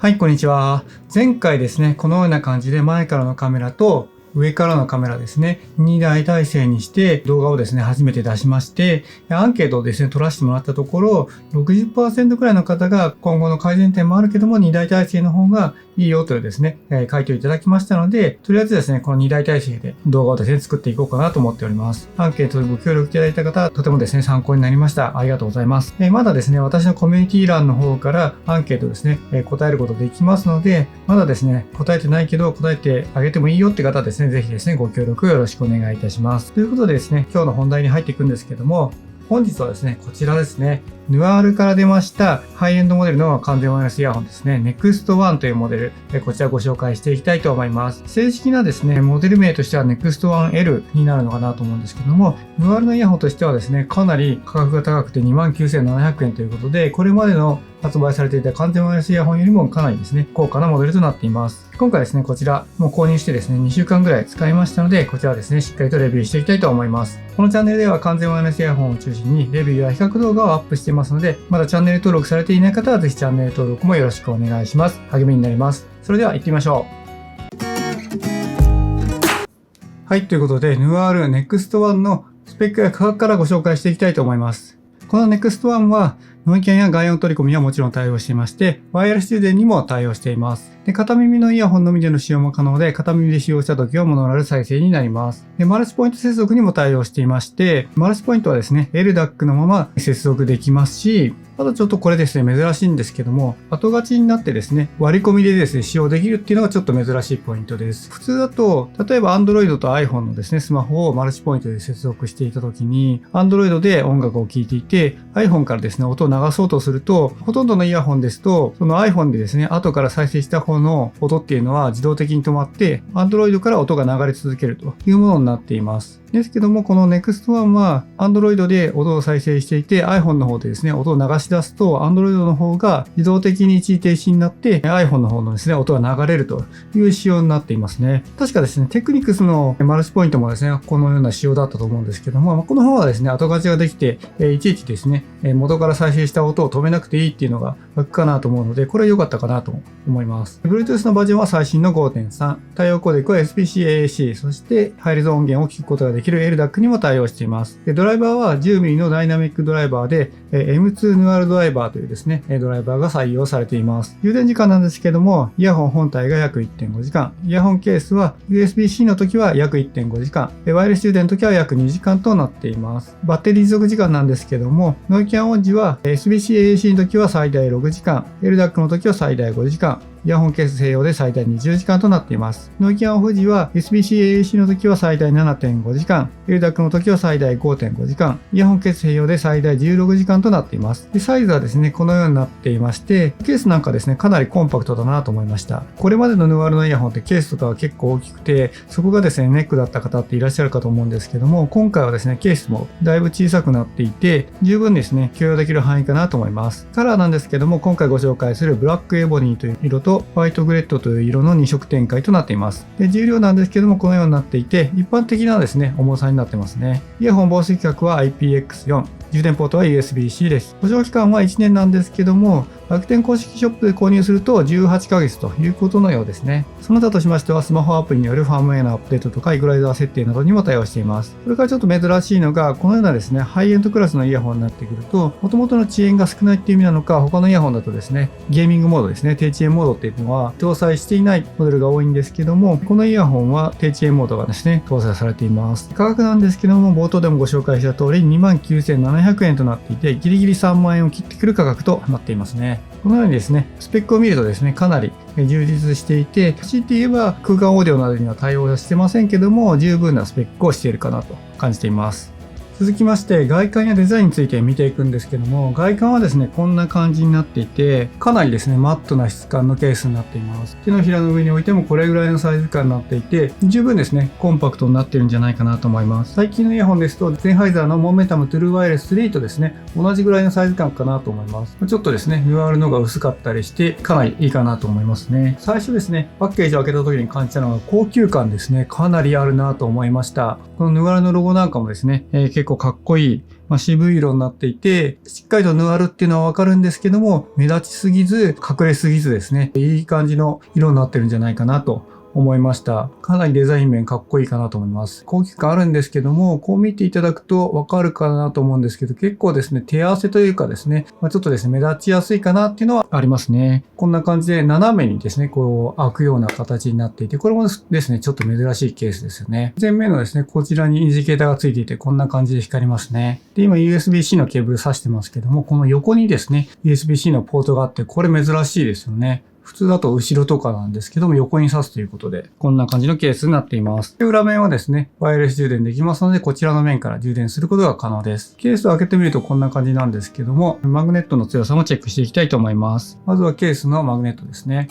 はい、こんにちは。前回ですね、このような感じで前からのカメラと上からのカメラですね、2台体制にして動画をですね、初めて出しまして、アンケートをですね、取らせてもらったところ、60% くらいの方が今後の改善点もあるけども、2台体制の方がいいよというですね、回答いただきましたので、とりあえずですね、この2台体制で動画をですね、作っていこうかなと思っております。アンケートでご協力いただいた方、とてもですね、参考になりました。ありがとうございます。まだですね、私のコミュニティ欄の方からアンケートですね、答えることできますので、まだですね、答えてないけど答えてあげてもいいよって方ですね、ぜひですね、ご協力よろしくお願いいたします。ということでですね、今日の本題に入っていくんですけども、本日はですね、こちらですね、ヌアールから出ましたハイエンドモデルの完全ワイヤレスイヤホンですね、NEXT ONE というモデル、こちらご紹介していきたいと思います。正式なですね、モデル名としては NEXT ONE L になるのかなと思うんですけども、ヌアールのイヤホンとしてはですね、かなり価格が高くて 29,700 円ということで、これまでの発売されていた完全ワイヤレスイヤホンよりもかなりですね、高価なモデルとなっています。今回ですね、こちらもう購入してですね、2週間ぐらい使いましたので、こちらですね、しっかりとレビューしていきたいと思います。このチャンネルでは完全ワイヤレスイヤホンを中心にレビューや比較動画をアップしていますので、まだチャンネル登録されていない方はぜひチャンネル登録もよろしくお願いします。励みになります。それでは行ってみましょう。はい、ということで、ヌアール NEXT ONE のスペックや価格からご紹介していきたいと思います。この NEXT ONE はノイキャンや外音取り込みはもちろん対応していまして、ワイヤレス充電にも対応しています。で、片耳のイヤホンのみでの使用も可能で、片耳で使用した時はモノラル再生になります。で、マルチポイント接続にも対応していまして、マルチポイントはですね、LDAC のまま接続できますし、あとちょっとこれですね、珍しいんですけども、後勝ちになってですね、割り込みでですね、使用できるっていうのがちょっと珍しいポイントです。普通だと、例えば Android と iPhone のですね、スマホをマルチポイントで接続していた時に、Android で音楽を聴いていて、iPhone からですね、音を流そうとすると、ほとんどのイヤホンですと、その iPhone でですね、後から再生した方の音っていうのは自動的に止まって、Android から音が流れ続けるというものになっています。ですけども、この NEXT ONE は Android で音を再生していて iPhone の方でですね、音を流し出すと Android の方が自動的に一時停止になって iPhone の方のですね、音が流れるという仕様になっていますね。確かですね、テクニクスのマルチポイントもですね、このような仕様だったと思うんですけども、この方はですね、後勝ちができて、いちいちですね、元から再生した音を止めなくていいっていうのが楽かなと思うので、これは良かったかなと思います。Bluetooth のバージョンは最新の 5.3、対応コーデックは SPC-AAC、そしてハイレゾ音源を聞くことができる LDAC にも対応しています。で、ドライバーは 10mm のダイナミックドライバーで、M2 ヌアルドライバーというですね、ドライバーが採用されています。充電時間なんですけども、イヤホン本体が約 1.5 時間、イヤホンケースは USB-C の時は約 1.5 時間、ワイヤレス充電の時は約2時間となっています。バッテリー持続時間なんですけども、ノイキャンオン時は SBC-AAC の時は最大6時間、LDAC の時は最大5時間、イヤホンケース併用で最大20時間となっています。ノイキャンオフ時は SBC-AAC の時は最大 7.5 時間、LDAC の時は最大 5.5 時間、イヤホンケース併用で最大16時間となっています。で、サイズはですね、このようになっていまして、ケースなんかですね、かなりコンパクトだなと思いました。これまでのヌアールのイヤホンってケースとかは結構大きくて、そこがですね、ネックだった方っていらっしゃるかと思うんですけども、今回はですね、ケースもだいぶ小さくなっていて、十分ですね、許容できる範囲かなと思います。カラーなんですけども、今回ご紹介するブラックエボニーという色とホワイトグレッドという色の2色展開となっています。で、重量なんですけども、このようになっていて、一般的なですね、重さになってますね。イヤホン防水規格は IPX4。充電ポートは USB-C です。保証期間は1年なんですけども、楽天公式ショップで購入すると18ヶ月ということのようですね。その他としましては、スマホアプリによるファームウェアのアップデートとかイコライザー設定などにも対応しています。それからちょっと珍しいのが、このようなですね、ハイエンドクラスのイヤホンになってくると、元々の遅延が少ないっていう意味なのか、他のイヤホンだとですね、ゲーミングモードですね、低遅延モードっていうのは搭載していないモデルが多いんですけども、このイヤホンは低遅延モードがですね、搭載されています。価格なんですけども、冒頭でもご紹介した通り 29,700 円となっていて、ギリギリ3万円を切ってくる価格となっていますね。このようにですね、スペックを見るとですね、かなり充実していて、強いて言えば空間オーディオなどには対応はしてませんけども、十分なスペックをしているかなと感じています。続きまして外観やデザインについて見ていくんですけども、外観はですねこんな感じになっていて、かなりですねマットな質感のケースになっています。手のひらの上に置いてもこれぐらいのサイズ感になっていて、十分ですねコンパクトになってるんじゃないかなと思います。最近のイヤホンですとゼンハイザーのモメンタムトゥルーワイヤレス3とですね同じぐらいのサイズ感かなと思います。ちょっとですねヌアールのが薄かったりしてかなりいいかなと思いますね。最初ですねパッケージを開けた時に感じたのが高級感ですね、かなりあるなと思いました。このヌアールのロゴなんかもですね、結結構かっこいい、渋い色になっていて、しっかりとヌアルっていうのはわかるんですけども、目立ちすぎず、隠れすぎずですね、いい感じの色になってるんじゃないかなと思いました。かなりデザイン面かっこいいかなと思います。高級感あるんですけども、こう見ていただくとわかるかなと思うんですけど、結構ですね、手合わせというかですね、ちょっとですね、目立ちやすいかなっていうのはありますね。こんな感じで斜めにですね、こう開くような形になっていて、これもですね、ちょっと珍しいケースですよね。前面のですね、こちらにインジケーターがついていて、こんな感じで光りますね。で、今 USB-C のケーブル挿してますけども、この横にですね、USB-C のポートがあって、これ珍しいですよね。普通だと後ろとかなんですけども、横に挿すということで、こんな感じのケースになっています。で、裏面はですね、ワイヤレス充電できますので、こちらの面から充電することが可能です。ケースを開けてみるとこんな感じなんですけども、マグネットの強さもチェックしていきたいと思います。まずはケースのマグネットですね。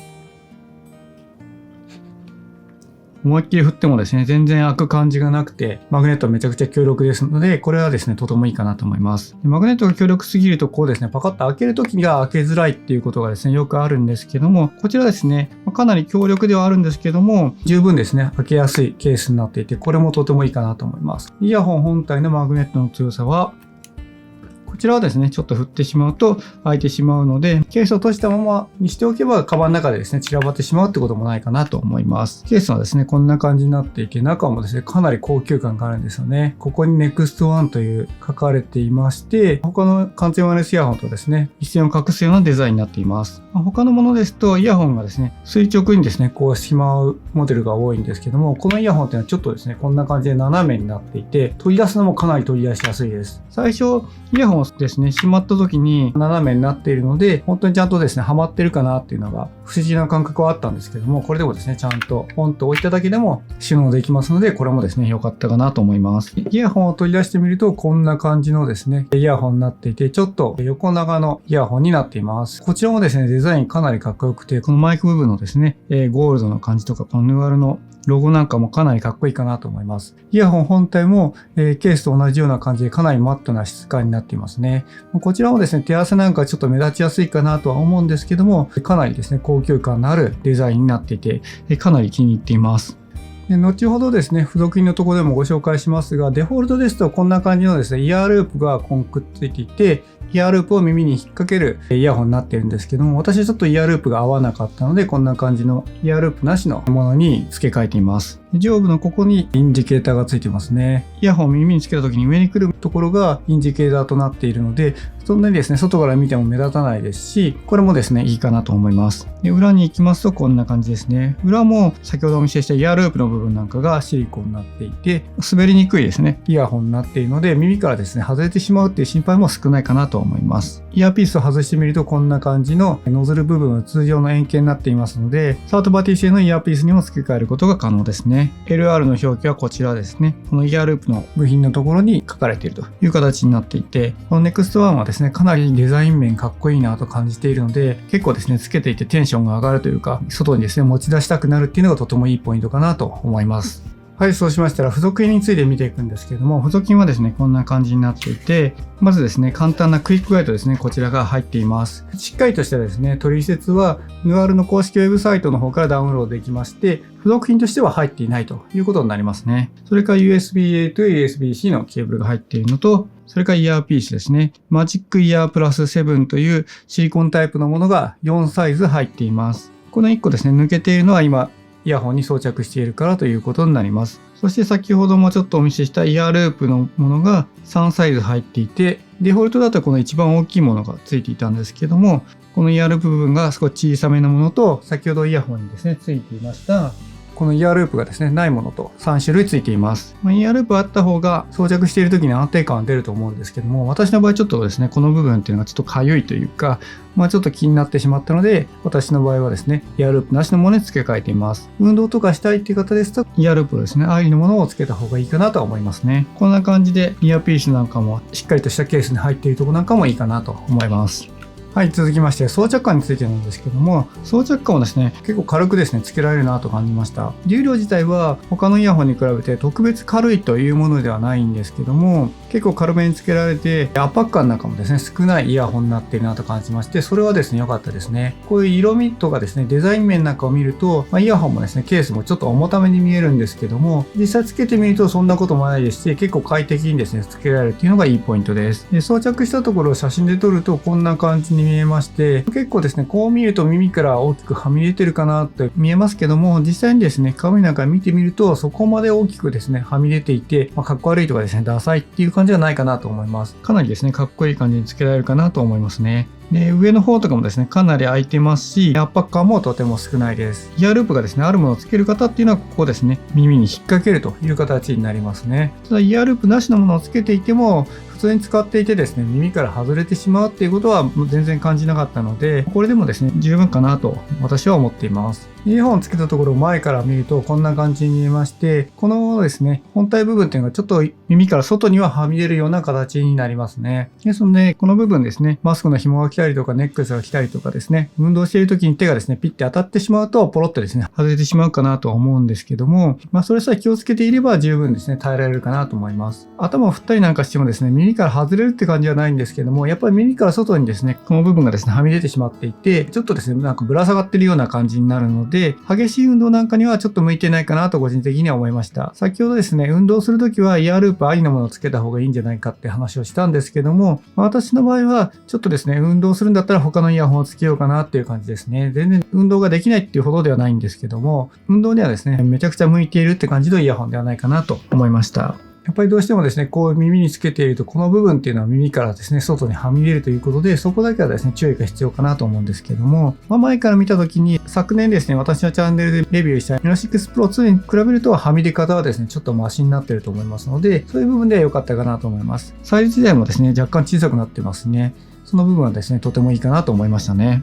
思いっきり振ってもですね、全然開く感じがなくて、マグネットはめちゃくちゃ強力ですので、これはですね、とてもいいかなと思います。マグネットが強力すぎると、こうですね、パカッと開けるときが開けづらいっていうことがですね、よくあるんですけども、こちらですね、かなり強力ではあるんですけども、十分ですね、開けやすいケースになっていて、これもとてもいいかなと思います。イヤホン本体のマグネットの強さは、こちらはですね、ちょっと振ってしまうと開いてしまうので、ケースを閉じたままにしておけば、カバンの中でですね、散らばってしまうってこともないかなと思います。ケースはですね、こんな感じになっていて、中もですね、かなり高級感があるんですよね。ここに NEXT ONE という書かれていまして、他の完全ワイヤレスイヤホンとですね、一線を画すようなデザインになっています。他のものですと、イヤホンがですね、垂直にですね、こうしまうモデルが多いんですけども、このイヤホンっていうのはちょっとですね、こんな感じで斜めになっていて、取り出すのもかなり取り出しやすいです。最初、イヤホンをですね、しまった時に斜めになっているので、本当にちゃんとですね、はまってるかなっていうのが不思議な感覚はあったんですけども、これでもですね、ちゃんとポンと置いただけでも収納できますので、これもですね、良かったかなと思います。イヤホンを取り出してみると、こんな感じのですね、イヤホンになっていて、ちょっと横長のイヤホンになっています。こちらもですね、デザインかなりかっこよくて、このマイク部分のですね、ゴールドの感じとか、このヌアルのロゴなんかもかなりかっこいいかなと思います。イヤホン本体も、ケースと同じような感じでかなりマットな質感になっていますね。こちらもですね、手合わせなんかちょっと目立ちやすいかなとは思うんですけども、かなりですね、高級感のあるデザインになっていて、かなり気に入っています。で後ほどですね、付属品のところでもご紹介しますが、デフォルトですとこんな感じのですね、イヤーループがくっついていて、イヤーループを耳に引っ掛けるイヤホンになっているんですけども、私はちょっとイヤーループが合わなかったので、こんな感じのイヤーループなしのものに付け替えています。上部のここにインジケーターがついてますね。イヤホンを耳につけた時に上に来るところがインジケーターとなっているので、そんなにですね、外から見ても目立たないですし、これもですね、いいかなと思います。で裏に行きますとこんな感じですね。裏も先ほどお見せしたイヤーループの部分なんかがシリコンになっていて、滑りにくいですね、イヤホンになっているので、耳からですね、外れてしまうっていう心配も少ないかなと思います。イヤーピースを外してみるとこんな感じのノズル部分は通常の円形になっていますので、サードパーティー製のイヤーピースにも付け替えることが可能ですね。LR の表記はこちらですね。このイヤーループの部品のところに書かれているという形になっていて、この NEXT ONE はですね、かなりデザイン面かっこいいなと感じているので、結構ですね、つけていてテンションが上がるというか、外にですね、持ち出したくなるっていうのがとてもいいポイントかなと思います。はい、そうしましたら付属品について見ていくんですけれども、付属品はですね、こんな感じになっていて、まずですね、簡単なクイックガイドですね、こちらが入っています。しっかりとしたですね、取説は、ヌアルの公式ウェブサイトの方からダウンロードできまして、付属品としては入っていないということになりますね。それから USB-A と USB-C のケーブルが入っているのと、それからイヤーピースですね。マジックイヤープラス7というシリコンタイプのものが4サイズ入っています。この1個ですね、抜けているのは今、イヤホンに装着しているからということになります。そして先ほどもちょっとお見せしたイヤーループのものが3サイズ入っていて、デフォルトだとこの一番大きいものがついていたんですけども、このイヤーループ部分が少し小さめのものと、先ほどイヤホンにですね、ついていましたこのイヤーループがですね、ないものと3種類ついています。イヤーループあった方が装着している時に安定感は出ると思うんですけども、私の場合ちょっとですね、この部分っていうのがちょっとかゆいというか、ちょっと気になってしまったので、私の場合はですね、イヤーループなしのものに付け替えています。運動とかしたいっていう方ですと、イヤーループをですね、ありのものを付けた方がいいかなとは思いますね。こんな感じでイヤーピースなんかもしっかりとしたケースに入っているところなんかもいいかなと思います。はい、続きまして装着感についてなんですけども、装着感はですね、結構軽くですね、つけられるなと感じました。重量自体は他のイヤホンに比べて特別軽いというものではないんですけども、結構軽めにつけられて、圧迫感なんかもですね、少ないイヤホンになっているなと感じまして、それはですね、良かったですね。こういう色味とかですね、デザイン面なんかを見ると、イヤホンもですね、ケースもちょっと重ために見えるんですけども、実際つけてみるとそんなこともないですし、結構快適にですね、つけられるっていうのがいいポイントです。で、装着したところを写真で撮るとこんな感じに見えまして、結構ですね、こう見ると耳から大きくはみ出てるかなって見えますけども、実際にですね、鏡なんか見てみると、そこまで大きくですね、はみ出ていて、かっこ悪いとかですね、ダサいっていう感じじゃないかなと思います。かなりですね、かっこいい感じにつけられるかなと思いますね。で、上の方とかもですね、かなり空いてますし、圧迫感もとても少ないです。イヤーループがですね、あるものをつける方っていうのは、ここですね、耳に引っ掛けるという形になりますね。ただ、イヤーループなしのものをつけていても、普通に使っていてですね、耳から外れてしまうっていうことは全然感じなかったので、これでもですね、十分かなと私は思っています。イヤホンつけたところを前から見るとこんな感じに見えまして、このですね、本体部分っていうのがちょっと耳から外にははみ出るような形になりますね。ですので、この部分ですね、マスクの紐が来たりとかネックレスが来たりとかですね、運動している時に手がですね、ピッて当たってしまうとポロッとですね、外れてしまうかなとは思うんですけども、それさえ気をつけていれば十分ですね、耐えられるかなと思います。頭を振ったりなんかしてもですね、耳から外れるって感じはないんですけども、やっぱり耳から外にですね、この部分がですね、はみ出てしまっていて、ちょっとですね、なんかぶら下がってるような感じになるので、激しい運動なんかにはちょっと向いてないかなと個人的には思いました。先ほどですね、運動するときはイヤーループありのものをつけた方がいいんじゃないかって話をしたんですけども、私の場合はちょっとですね、運動するんだったら他のイヤホンをつけようかなっていう感じですね。全然運動ができないっていうほどではないんですけども、運動にはですね、めちゃくちゃ向いているって感じのイヤホンではないかなと思いました。やっぱりどうしてもですね、こう耳につけていると、この部分っていうのは耳からですね、外にはみ出るということで、そこだけはですね、注意が必要かなと思うんですけども、前から見たときに、昨年ですね、私のチャンネルでレビューした Nano6 Pro 2に比べると、はみ出方はですね、ちょっとマシになっていると思いますので、そういう部分では良かったかなと思います。サイズ自体もですね、若干小さくなってますね。その部分はですね、とてもいいかなと思いましたね。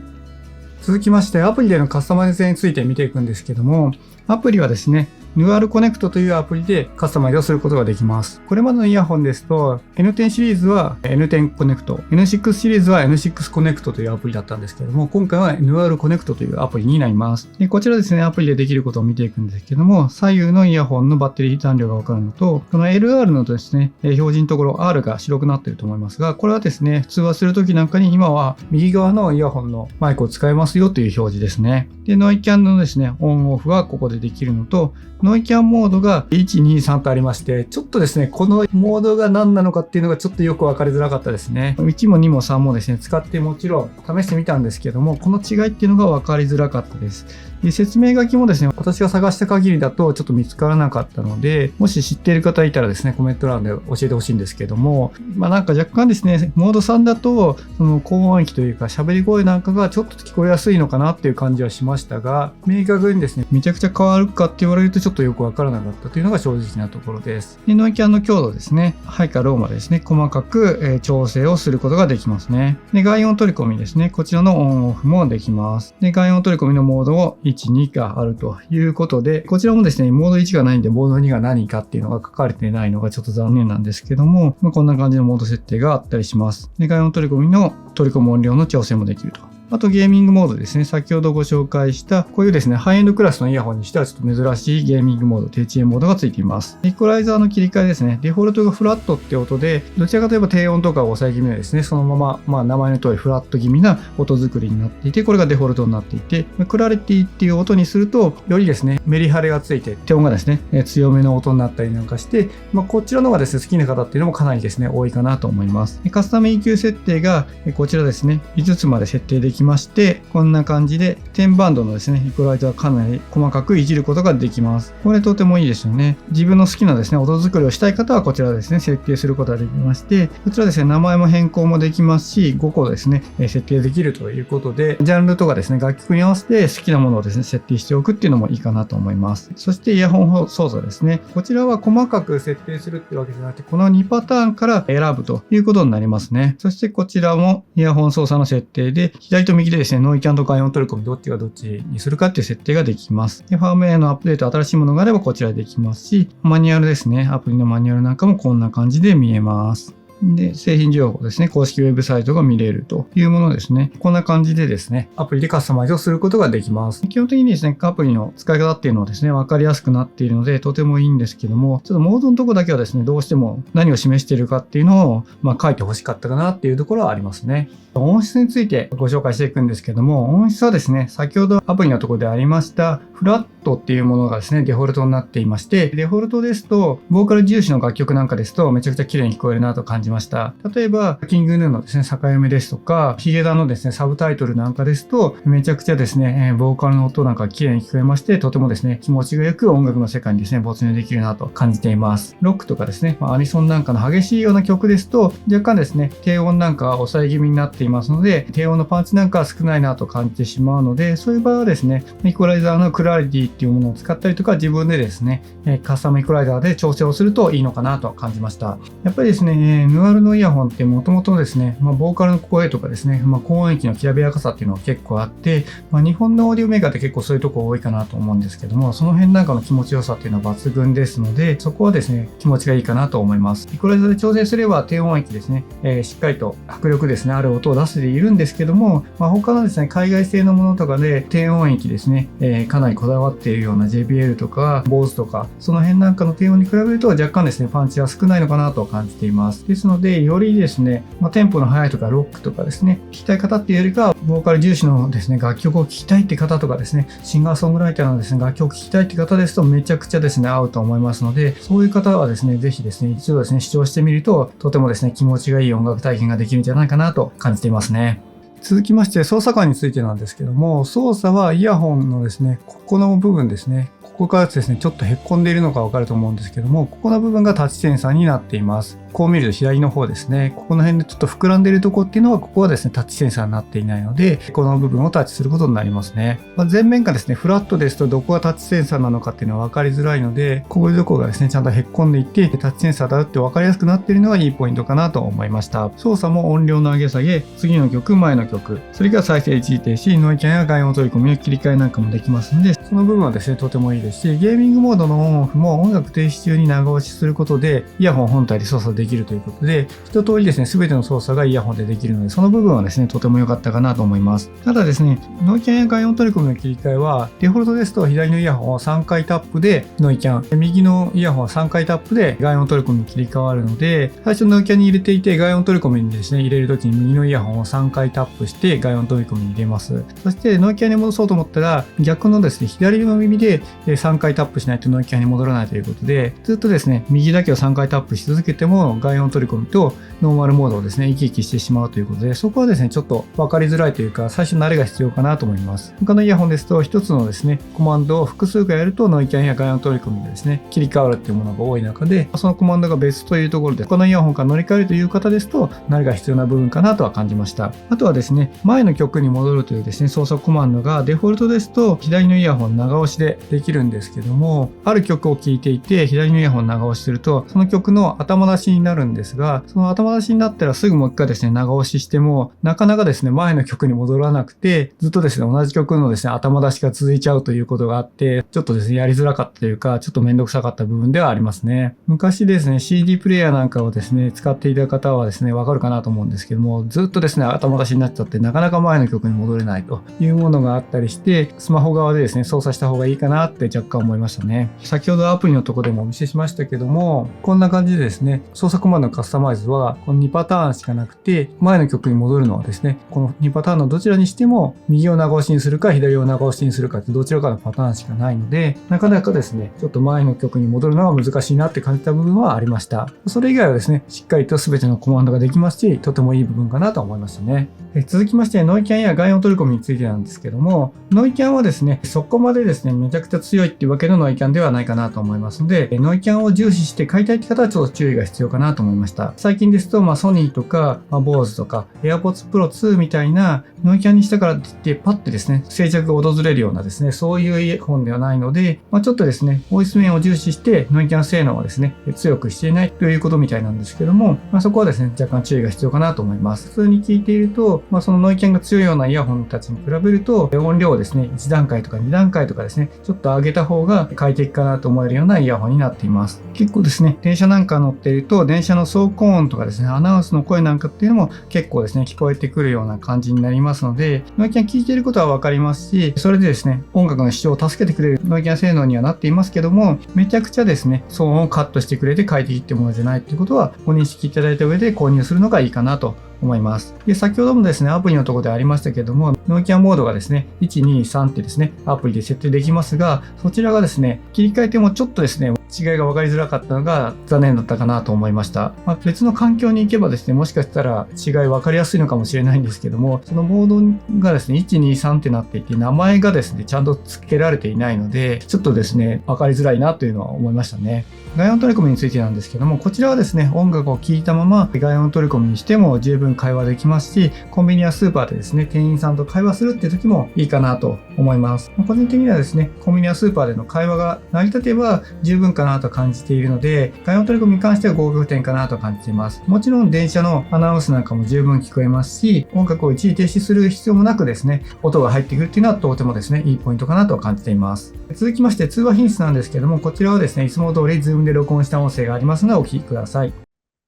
続きまして、アプリでのカスタマイズについて見ていくんですけども、アプリはですね、Nuar Connect というアプリでカスタマイズをすることができます。これまでのイヤホンですと N10 シリーズは N10 Connect、N6 シリーズは N6 Connect というアプリだったんですけども、今回は Nuar Connect というアプリになります。で、こちらですね、アプリでできることを見ていくんですけども、左右のイヤホンのバッテリー残量がわかるのと、この LR のですね、表示のところ R が白くなっていると思いますが、これはですね、通話するときなんかに今は右側のイヤホンのマイクを使えますよという表示ですね。で、ノイキャンのですね、オンオフはここでできるのと、ノイキャンモードが1、2、3とありまして、ちょっとですね、このモードが何なのかっていうのがちょっとよくわかりづらかったですね。1も2も3もですね、使ってもちろん試してみたんですけども、この違いっていうのがわかりづらかったです。で、説明書きもですね、私が探した限りだとちょっと見つからなかったので、もし知っている方いたらですね、コメント欄で教えてほしいんですけども、なんか若干ですね、モード3だと、その高音域というか喋り声なんかがちょっと聞こえやすいのかなっていう感じはしましたが、明確にですね、めちゃくちゃ変わるかって言われるとちょっとよくわからなかったというのが正直なところです。で、ノイキャンの強度ですね、ハイかローまでですね、細かく、調整をすることができますね。で、外音取り込みですね、こちらのオンオフもできます。で、外音取り込みのモードを1、2があるということで、こちらもですね、モード1がないんで、モード2が何かっていうのが書かれてないのがちょっと残念なんですけども、こんな感じのモード設定があったりします。で、外音取り込みの取り込む音量の調整もできると。あとゲーミングモードですね。先ほどご紹介したこういうですね、ハイエンドクラスのイヤホンにしてはちょっと珍しいゲーミングモード、低遅延モードがついています。イコライザーの切り替えですね。デフォルトがフラットって音で、どちらかといえば低音とかを抑え気味でですね、そのまま、名前の通りフラット気味な音作りになっていて、これがデフォルトになっていて、クラリティっていう音にすると、よりですね、メリハリがついて、低音がですね、強めの音になったりなんかして、こちらの方がですね、好きな方っていうのもかなりですね、多いかなと思います。カスタム EQ 設定が、こちらですね、5つまで設定できまして、こんな感じで10バンドのですね、イコライザーかなり細かくいじることができます。これとてもいいですよね。自分の好きなですね、音作りをしたい方はこちらですね、設定することができまして、こちらですね、名前も変更もできますし、5個ですね、設定できるということで、ジャンルとかですね、楽曲に合わせて好きなものをですね、設定しておくっていうのもいいかなと思います。そしてイヤホン操作ですね。こちらは細かく設定するってわけじゃなくて、この2パターンから選ぶということになりますね。そしてこちらもイヤホン操作の設定で、左と右でですね、ノイキャンと外音取り込みどっちがどっちにするかっていう設定ができます。で、ファームウェアのアップデート、新しいものがあればこちらでできますし、マニュアルですね。アプリのマニュアルなんかもこんな感じで見えます。で、製品情報ですね、公式ウェブサイトが見れるというものですね。こんな感じでですね、アプリでカスタマイズをすることができます。基本的にですね、アプリの使い方っていうのはですね、わかりやすくなっているので、とてもいいんですけども、ちょっとモードのとこだけはですね、どうしても何を示しているかっていうのを、書いてほしかったかなっていうところはありますね。音質についてご紹介していくんですけども、音質はですね、先ほどアプリのところでありました、フラットっていうものがですね、デフォルトになっていまして、デフォルトですと、ボーカル重視の楽曲なんかですと、めちゃくちゃ綺麗に聞こえるなと感じました。例えば、キングヌーのですね、境目ですとか、ヒゲダンのですね、サブタイトルなんかですと、めちゃくちゃですね、ボーカルの音なんか綺麗に聞こえまして、とてもですね、気持ちがよく音楽の世界にですね、没入できるなと感じています。ロックとかですね、アニソンなんかの激しいような曲ですと、若干ですね、低音なんかは抑え気味になっていますので、低音のパンチなんかは少ないなと感じてしまうので、そういう場合はですね、イコライザーのクラリティっていうものを使ったりとか、自分でですね、カスタムイコライザーで調整をするといいのかなと感じました。やっぱりですね、ヌアルのイヤホンってもともとですね、ボーカルの声とかですね、高音域のきらびやかさっていうのが結構あって、日本のオーディオメーカーって結構そういうとこ多いかなと思うんですけども、その辺なんかの気持ちよさっていうのは抜群ですので、そこはですね、気持ちがいいかなと思います。イコライザーで調整すれば低音域ですね、しっかりと迫力ですね、ある音を出せているんですけども、他のですね、海外製のものとかで低音域ですね、かなりこだわっているような JBL とか BOSE とか、その辺なんかの低音に比べると若干ですね、パンチは少ないのかなと感じています。ですので、よりですね、テンポの速いとかロックとかですね、聴きたい方っていうよりか、ボーカル重視のですね、楽曲を聴きたいって方とかですね、シンガーソングライターのですね、楽曲を聴きたいって方ですとめちゃくちゃですね、合うと思いますので、そういう方はですね、ぜひですね、一度ですね、視聴してみると、とてもですね、気持ちがいい音楽体験ができるんじゃないかなと感じていますね。続きまして操作感についてなんですけども、操作はイヤホンのですね、ここの部分ですね、ここからですね、ちょっとへっこんでいるのがわかると思うんですけども、ここの部分がタッチセンサーになっています。こう見ると左の方ですね、ここの辺でちょっと膨らんでいるところっていうのは、ここはですね、タッチセンサーになっていないので、この部分をタッチすることになりますね。前面がですね、フラットですとどこがタッチセンサーなのかっていうのは分かりづらいので、こういうところがですね、ちゃんとへっこんでいって、タッチセンサーだって分かりやすくなっているのがいいポイントかなと思いました。操作も音量の上げ下げ、次の曲、前の曲、それから再生一時停止、ノイキャンや外音取り込みの切り替えなんかもできますので、その部分はですね、とてもいいですし、ゲーミングモードのオンオフも音楽停止中に長押しすることで、イヤホン本体で操作できるということで、一通りですね、すべての操作がイヤホンでできるので、その部分はですね、とても良かったかなと思います。ただですね、ノイキャンや外音取り込みの切り替えは、デフォルトですと左のイヤホンを3回タップでノイキャン、右のイヤホンは3回タップで外音取り込みに切り替わるので、最初ノイキャンに入れていて、外音取り込みにですね、入れるときに右のイヤホンを3回タップして外音取り込みに入れます。そしてノイキャンに戻そうと思ったら、逆のですね、左の耳で3回タップしないとノイキャンに戻らないということで、ずっとですね、右だけを3回タップし続けても外音取り込みとノーマルモードをですね、行き来してしまうということで、そこはですね、ちょっと分かりづらいというか、最初慣れが必要かなと思います。他のイヤホンですと、一つのですね、コマンドを複数回やるとノイキャンや外音取り込みでですね、切り替わるっていうものが多い中で、そのコマンドが別というところで、他のイヤホンから乗り換えるという方ですと、慣れが必要な部分かなとは感じました。あとはですね、前の曲に戻るというですね、操作コマンドがデフォルトですと、左のイヤホン長押しでできるんですけども、ある曲を聴いていて、左のイヤホン長押しすると、その曲の頭出しになるんですが、その頭出しになったらすぐもう一回ですね、長押ししても、なかなかですね、前の曲に戻らなくて、ずっとですね、同じ曲のですね、頭出しが続いちゃうということがあって、ちょっとですね、やりづらかったというか、ちょっとめんどくさかった部分ではありますね。昔ですね、CD プレイヤーなんかをですね、使っていた方はですね、わかるかなと思うんですけども、ずっとですね、頭出しになっちゃって、なかなか前の曲に戻れないというものがあったりして、スマホ側でですね、操作した方がいいかなって若干思いましたね。先ほどアプリのところでもお見せしましたけども、こんな感じでですね、操作コマンドのカスタマイズは、この2パターンしかなくて、前の曲に戻るのはですね、この2パターンのどちらにしても、右を長押しにするか、左を長押しにするかってどちらかのパターンしかないので、なかなかですね、ちょっと前の曲に戻るのが難しいなって感じた部分はありました。それ以外はですね、しっかりと全てのコマンドができますし、とてもいい部分かなと思いましたね。続きまして、ノイキャンや外音取り込みについてなんですけども、ノイキャンはですね、そこまでですね、めちゃくちゃ強いっていうわけのノイキャンではないかなと思いますので、ノイキャンを重視して買いたいって方はちょっと注意が必要かなと思いました。最近ですと、ソニーとか、BOSE とか、AirPods Pro 2みたいなノイキャンにしたからって言って、パッてですね、静寂が訪れるようなですね、そういうイヤホンではないので、ちょっとですね、音質面を重視して、ノイキャン性能をですね、強くしていないということみたいなんですけども、そこはですね、若干注意が必要かなと思います。普通に聞いていると、そのノイキャンが強いようなイヤホンたちに比べると、音量をですね、1段階とか2段階とかですね、ちょっと上げた方が快適かなと思えるようなイヤホンになっています。結構ですね、電車なんか乗っていると、電車の走行音とかですね、アナウンスの声なんかっていうのも結構ですね、聞こえてくるような感じになりますので、ノイキャン聞いていることはわかりますし、それでですね、音楽の視聴を助けてくれるノイキャン性能にはなっていますけども、めちゃくちゃですね、騒音をカットしてくれて快適ってものじゃないっていうことはご認識いただいた上で購入するのがいいかなと思います。で、先ほどもですね、アプリのところでありましたけども、ノイキャンモードがですね、1、2、3ってですね、アプリで設定できますが、そちらがですね、切り替えてもちょっとですね、違いが分かりづらかったのが残念だったかなと思いました。別の環境に行けばですね、もしかしたら違い分かりやすいのかもしれないんですけども、そのモードがですね、1、2、3ってなっていて、名前がですね、ちゃんと付けられていないので、ちょっとですね、分かりづらいなというのは思いましたね。外音取り込みについてなんですけども、こちらはですね、音楽を聴いたまま外音取り込みにしても十分会話できますし、コンビニやスーパーでですね、店員さんと会話するっていう時もいいかなと思います。個人的にはですね、コンビニやスーパーでの会話が成り立てば十分かなと感じているので、外音取り込みに関しては合格点かなと感じています。もちろん電車のアナウンスなんかも十分聞こえますし、音楽を一時停止する必要もなくですね、音が入ってくるっていうのはとてもですね、いいポイントかなと感じています。続きまして通話品質なんですけども、こちらはですね、いつも通り Zoom で録音した音声がありますのでお聞きください。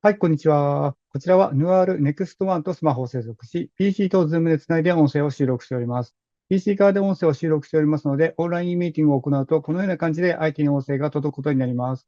はい、こんにちは。こちらは Nuar Next One とスマホを接続し、PC と Zoom でつないで音声を収録しております。PC 側で音声を収録しておりますので、オンラインミーティングを行うと、このような感じで相手に音声が届くことになります。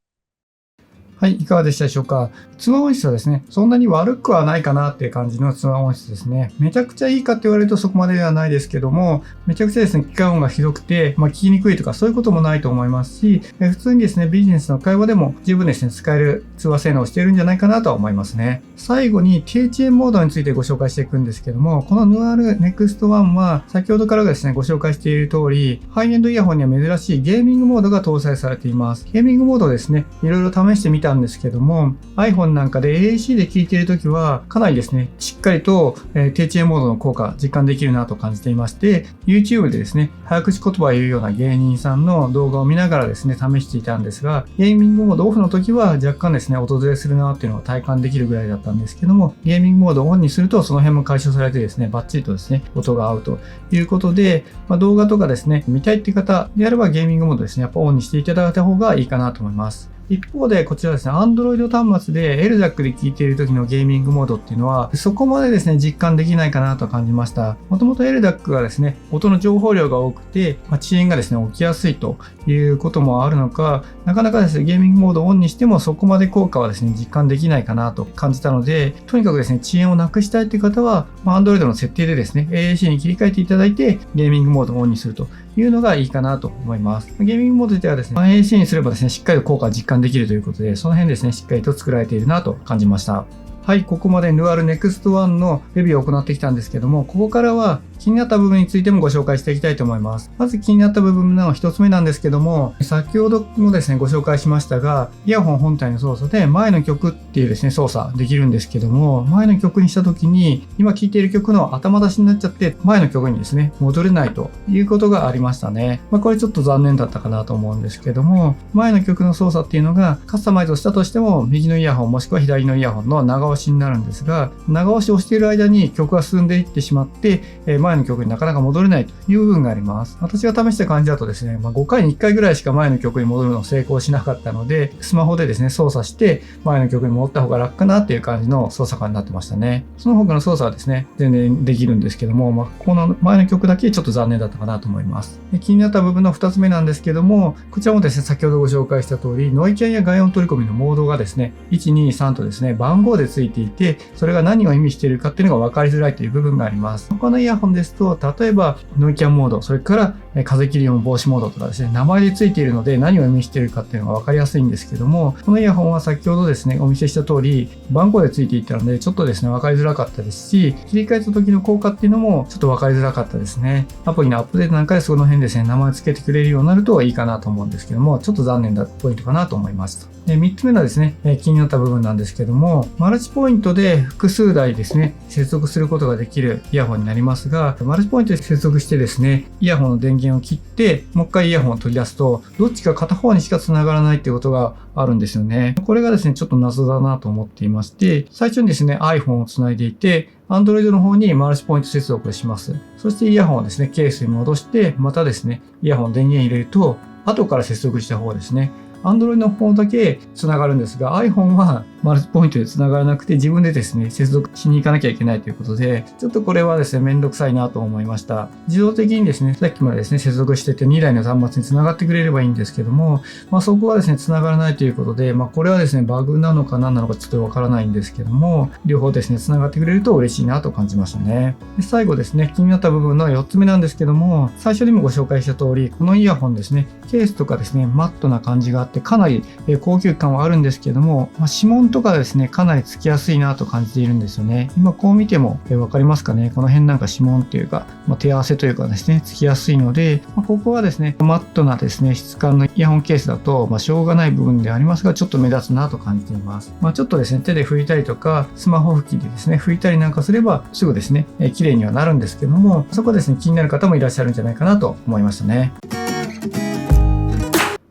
はい、いかがでしたでしょうか。通話音質はですね、そんなに悪くはないかなっていう感じの通話音質ですね。めちゃくちゃいいかって言われるとそこまでではないですけども、めちゃくちゃですね、機械音がひどくて、聞きにくいとかそういうこともないと思いますし、普通にですね、ビジネスの会話でも十分ですね、使える通話性能をしているんじゃないかなとは思いますね。最後に低遅延モードについてご紹介していくんですけども、この Nuar Next One は先ほどからですね、ご紹介している通り、ハイエンドイヤホンには珍しいゲーミングモードが搭載されています。ゲーミングモードをですね、いろいろ試してみたんですけども、iPhone なんかで AAC で聞いているときは、かなりですね、しっかりと、低遅延モードの効果実感できるなと感じていまして、YouTube でですね、早口言葉を言うような芸人さんの動画を見ながらですね、試していたんですが、ゲーミングモードオフの時は若干ですね、訪れするなっていうのを体感できるぐらいだったんですけども、ゲーミングモードをオンにするとその辺も解消されてですね、バッチリとですね、音が合うということで、動画とかですね、見たいっていう方であればゲーミングモードですね、やっぱオンにしていただいた方がいいかなと思います。一方でこちらですね、Android 端末で LDAC で聞いている時のゲーミングモードっていうのは、そこまでですね、実感できないかなと感じました。もともと LDAC がですね、音の情報量が多くて、遅延がですね、起きやすいということもあるのか、なかなかですね、ゲーミングモードをオンにしてもそこまで効果はですね、実感できないかなと感じたので、とにかくですね、遅延をなくしたいという方は、Android の設定でですね、AAC に切り替えていただいて、ゲーミングモードをオンにするというのがいいかなと思います。ゲーミングモードではですね、AAC にすればですね、しっかりと効果を実感できるということで、その辺ですね、しっかりと作られているなと感じました。はい、ここまで Nuar Next One のレビューを行ってきたんですけども、ここからは気になった部分についてもご紹介していきたいと思います。まず気になった部分の一つ目なんですけども、先ほどもですね、ご紹介しましたが、イヤホン本体の操作で前の曲っていうですね、操作できるんですけども、前の曲にした時に、今聴いている曲の頭出しになっちゃって、前の曲にですね、戻れないということがありましたね。これちょっと残念だったかなと思うんですけども、前の曲の操作っていうのがカスタマイズをしたとしても、右のイヤホンもしくは左のイヤホンの長押しになるんですが、長押しをしている間に曲が進んでいってしまって、前の曲になかなか戻れないという部分があります。私が試した感じだとですね、5回に1回ぐらいしか前の曲に戻るのを成功しなかったので、スマホでですね、操作して前の曲に戻った方が楽かなっていう感じの操作感になってましたね。その他の操作はですね、全然できるんですけども、この前の曲だけちょっと残念だったかなと思います。気になった部分の2つ目なんですけども、こちらもですね、先ほどご紹介した通り、ノイキャンや外音取り込みのモードがですね、1、2、3とですね、番号でついていて、それが何を意味しているかっていうのが分かりづらいという部分があります。他のイヤホンですと、例えばノイキャンモード、それから風切り音防止モードとかですね、名前でついているので何を意味しているかっていうのが分かりやすいんですけども、このイヤホンは先ほどですね、お見せした通り、番号でついていたので、ちょっとですね、分かりづらかったですし、切り替えた時の効果っていうのもちょっと分かりづらかったですね。アプリのアップデートなんかでその辺ですね、名前を付けてくれるようになるといいかなと思うんですけども、ちょっと残念なポイントかなと思います。3つ目のですね、気になった部分なんですけども、マルチポイントで複数台ですね、接続することができるイヤホンになりますが、マルチポイントで接続してですね、イヤホンの電源を切って、もう一回イヤホンを取り出すと、どっちか片方にしか繋がらないっていうことがあるんですよね。これがですね、ちょっと謎だなと思っていまして、最初にですね、iPhone を繋いでいて、Android の方にマルチポイント接続をします。そしてイヤホンをですね、ケースに戻して、またですね、イヤホン電源入れると、後から接続した方ですね。Android の方だけ繋がるんですが、iPhone はマルチポイントで繋がらなくて自分でですね、接続しに行かなきゃいけないということで、ちょっとこれはですね、めんどくさいなと思いました。自動的にですね、さっきまでですね、接続してて2台の端末に繋がってくれればいいんですけども、そこはですね、繋がらないということで、これはですね、バグなのか何なのかちょっとわからないんですけども、両方ですね、繋がってくれると嬉しいなと感じましたね。で、最後ですね、気になった部分の4つ目なんですけども、最初にもご紹介した通り、このイヤホンですね、ケースとかですね、マットな感じがあって、かなり高級感はあるんですけども、指紋とかですね、かなりつきやすいなと感じているんですよね。今こう見てもわかりますかね。この辺なんか指紋っていうか、手合わせというかですね、つきやすいので、ここはですね、マットなですね、質感のイヤホンケースだと、しょうがない部分でありますが、ちょっと目立つなと感じています。ちょっとですね、手で拭いたりとか、スマホ拭きでですね、拭いたりなんかすれば、すぐですね、綺麗にはなるんですけども、そこはですね、気になる方もいらっしゃるんじゃないかなと思いましたね。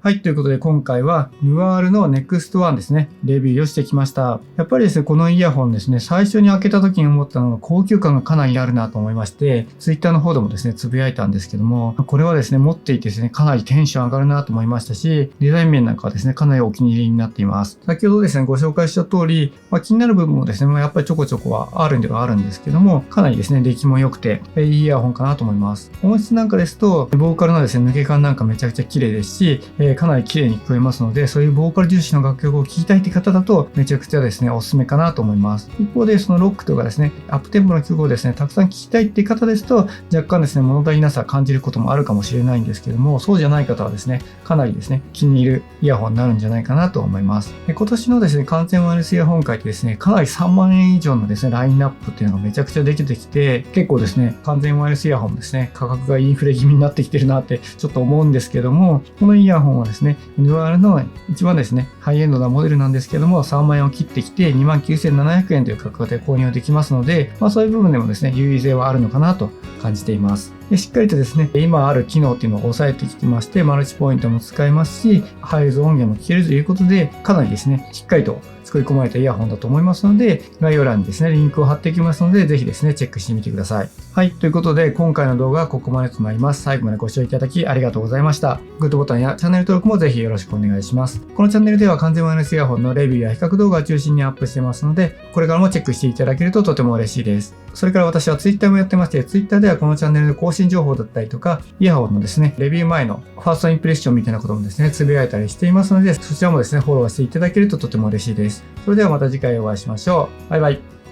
はい。ということで、今回は、ヌアールの NEXT1 ですね、レビューをしてきました。やっぱりですね、このイヤホンですね、最初に開けた時に思ったのが、高級感がかなりあるなと思いまして、Twitter の方でもですね、つぶやいたんですけども、これはですね、持っていてですね、かなりテンション上がるなと思いましたし、デザイン面なんかはですね、かなりお気に入りになっています。先ほどですね、ご紹介した通り、気になる部分もですね、やっぱりちょこちょこはあるんではあるんですけども、かなりですね、出来も良くて、いいイヤホンかなと思います。音質なんかですと、ボーカルのですね、抜け感なんかめちゃくちゃ綺麗ですし、かなり綺麗に聞こえますので、そういうボーカル重視の楽曲を聴きたいって方だと、めちゃくちゃですね、おすすめかなと思います。一方で、そのロックとかですね、アップテンポの曲をですね、たくさん聴きたいって方ですと、若干ですね、物足りなさ感じることもあるかもしれないんですけども、そうじゃない方はですね、かなりですね、気に入るイヤホンになるんじゃないかなと思います。今年のですね、完全ワイヤレスイヤホン界ってですね、かなり3万円以上のですね、ラインナップっていうのがめちゃくちゃできてきて、結構ですね、完全ワイヤレスイヤホンですね、価格がインフレ気味になってきてるなってちょっと思うんですけども、このイヤホンはですね、ヌアールの一番ですね、ハイエンドなモデルなんですけども、3万円を切ってきて 29,700 円という価格で購入できますので、そういう部分でもですね、優位性はあるのかなと感じています。で、しっかりとですね、今ある機能っていうのを抑えてきてまして、マルチポイントも使えますし、ハイレゾ音源も聞けるということで、かなりですね、しっかりと作り込まれたイヤホンだと思いますので、概要欄にですね、リンクを貼っておきますので、ぜひですね、チェックしてみてください。はい。ということで、今回の動画はここまでとなります。最後までご視聴いただきありがとうございました。グッドボタンやチャンネル登録もぜひよろしくお願いします。このチャンネルでは完全ワイヤレスイヤホンのレビューや比較動画を中心にアップしてますので、これからもチェックしていただけるととても嬉しいです。それから私は Twitter もやってまして、Twitter ではこのチャンネルの更新情報だったりとか、イヤホンのですね、レビュー前のファーストインプレッションみたいなこともですね、つぶやいたりしていますので、そちらもですね、フォローしていただけるととても嬉しいです。それではまた次回お会いしましょう。バイバイ。